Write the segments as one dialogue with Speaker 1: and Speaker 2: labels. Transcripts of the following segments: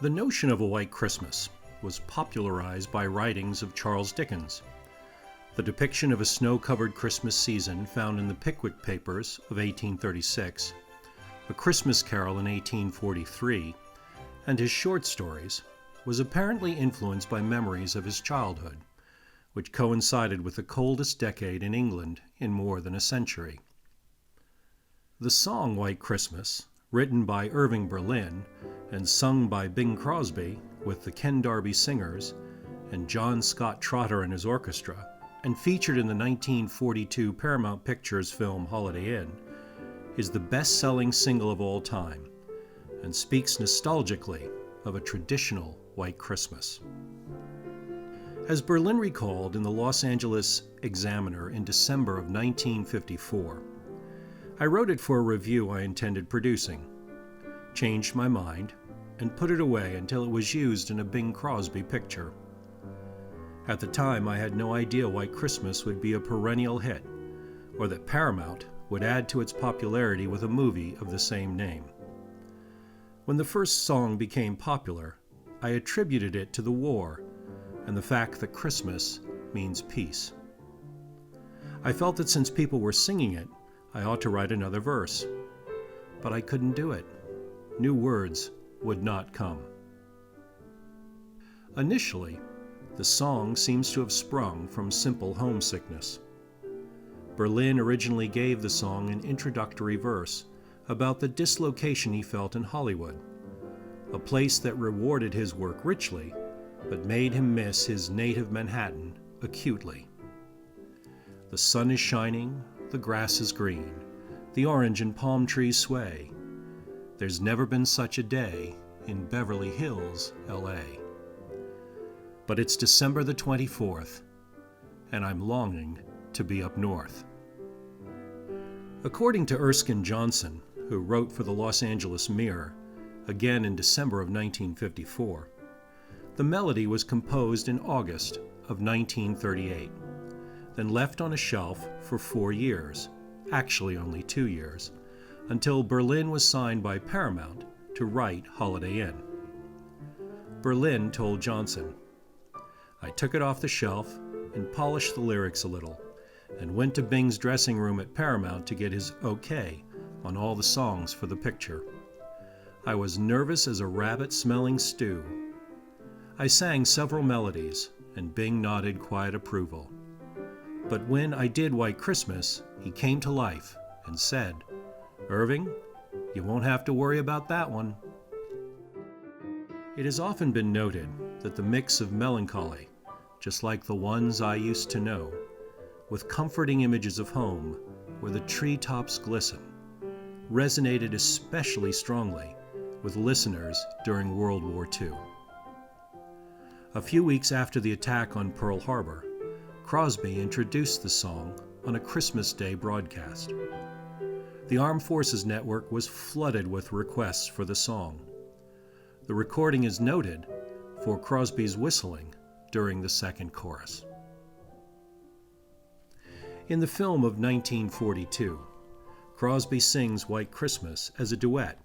Speaker 1: The notion of a white Christmas was popularized by writings of Charles Dickens. The depiction of a snow-covered Christmas season found in the Pickwick Papers of 1836, A Christmas Carol in 1843, and his short stories was apparently influenced by memories of his childhood, which coincided with the coldest decade in England in more than a century. The song White Christmas, written by Irving Berlin and sung by Bing Crosby with the Ken Darby Singers and John Scott Trotter and his orchestra, and featured in the 1942 Paramount Pictures film Holiday Inn, is the best-selling single of all time and speaks nostalgically of a traditional white Christmas. As Berlin recalled in the Los Angeles Examiner in December of 1954, I wrote it for a review I intended producing, changed my mind, and put it away until it was used in a Bing Crosby picture. At the time, I had no idea White Christmas would be a perennial hit, or that Paramount would add to its popularity with a movie of the same name. When the first song became popular, I attributed it to the war and the fact that Christmas means peace. I felt that since people were singing it, I ought to write another verse. But I couldn't do it. New words would not come. Initially, the song seems to have sprung from simple homesickness. Berlin originally gave the song an introductory verse about the dislocation he felt in Hollywood, a place that rewarded his work richly, but made him miss his native Manhattan acutely. The sun is shining, the grass is green, the orange and palm trees sway. There's never been such a day in Beverly Hills, L.A. But it's December the 24th, and I'm longing to be up north. According to Erskine Johnson, who wrote for the Los Angeles Mirror, again in December of 1954, the melody was composed in August of 1938, then left on a shelf for 4 years, actually only 2 years, until Berlin was signed by Paramount to write Holiday Inn. Berlin told Johnson, "I took it off the shelf and polished the lyrics a little, and went to Bing's dressing room at Paramount to get his okay on all the songs for the picture. I was nervous as a rabbit smelling stew. I sang several melodies, and Bing nodded quiet approval. But when I did White Christmas, he came to life and said, 'Irving, you won't have to worry about that one.'" It has often been noted that the mix of melancholy, just like the ones I used to know, with comforting images of home where the treetops glisten, resonated especially strongly with listeners during World War II. A few weeks after the attack on Pearl Harbor, Crosby introduced the song on a Christmas Day broadcast. The Armed Forces Network was flooded with requests for the song. The recording is noted for Crosby's whistling during the second chorus. In the film of 1942, Crosby sings White Christmas as a duet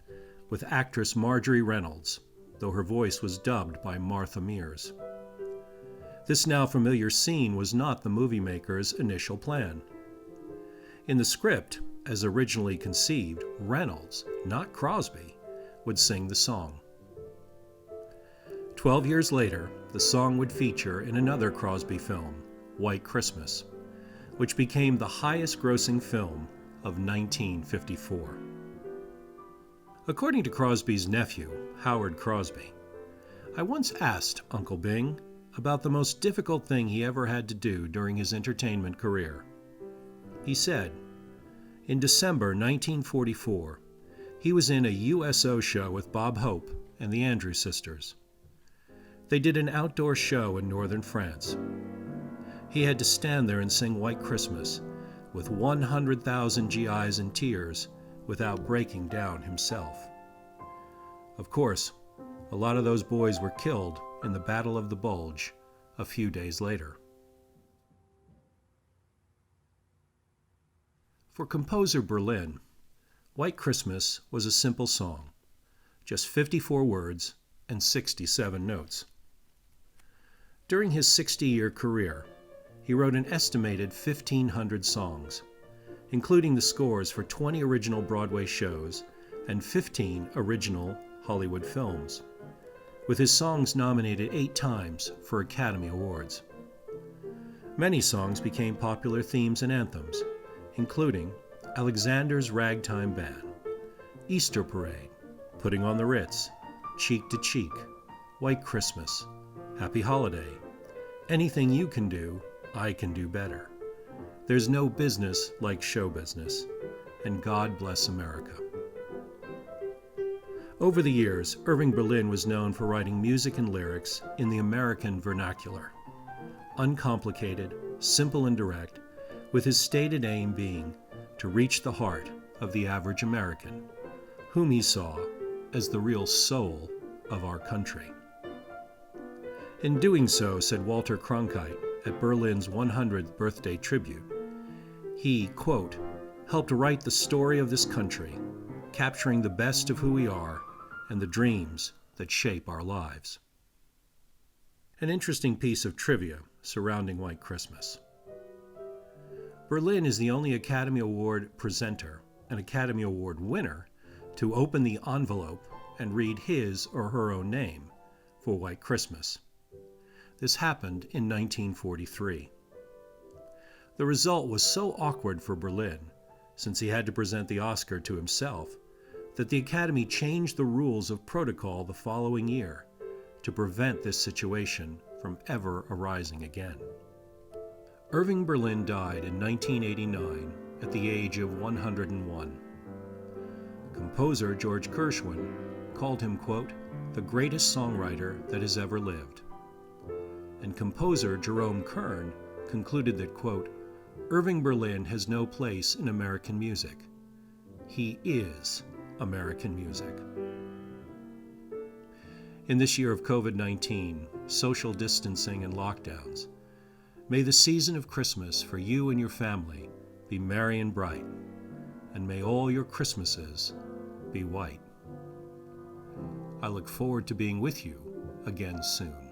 Speaker 1: with actress Marjorie Reynolds, though her voice was dubbed by Martha Mears. This now familiar scene was not the movie maker's initial plan. In the script, as originally conceived, Reynolds, not Crosby, would sing the song. 12 years later, the song would feature in another Crosby film, White Christmas, which became the highest-grossing film of 1954. According to Crosby's nephew, Howard Crosby, "I once asked Uncle Bing about the most difficult thing he ever had to do during his entertainment career. He said, in December 1944, he was in a USO show with Bob Hope and the Andrews Sisters. They did an outdoor show in northern France. He had to stand there and sing White Christmas with 100,000 GIs in tears without breaking down himself. Of course, a lot of those boys were killed in the Battle of the Bulge a few days later." For composer Berlin, White Christmas was a simple song, just 54 words and 67 notes. During his 60-year career, he wrote an estimated 1,500 songs, including the scores for 20 original Broadway shows and 15 original Hollywood films, with his songs nominated 8 times for Academy Awards. Many songs became popular themes and anthems, including Alexander's Ragtime Band, Easter Parade, Putting on the Ritz, Cheek to Cheek, White Christmas, Happy Holiday, Anything You Can Do, I Can Do Better, There's No Business Like Show Business, and God Bless America. Over the years, Irving Berlin was known for writing music and lyrics in the American vernacular, uncomplicated, simple and direct, with his stated aim being to reach the heart of the average American, whom he saw as the real soul of our country. In doing so, said Walter Cronkite at Berlin's 100th birthday tribute, he, quote, helped write the story of this country, capturing the best of who we are and the dreams that shape our lives. An interesting piece of trivia surrounding White Christmas. Berlin is the only Academy Award presenter and Academy Award winner to open the envelope and read his or her own name for White Christmas. This happened in 1943. The result was so awkward for Berlin, since he had to present the Oscar to himself, that the Academy changed the rules of protocol the following year to prevent this situation from ever arising again. Irving Berlin died in 1989 at the age of 101. Composer George Gershwin called him, quote, the greatest songwriter that has ever lived. And composer Jerome Kern concluded that, quote, Irving Berlin has no place in American music. He is American music. In this year of COVID-19, social distancing and lockdowns, may the season of Christmas for you and your family be merry and bright, and may all your Christmases be white. I look forward to being with you again soon.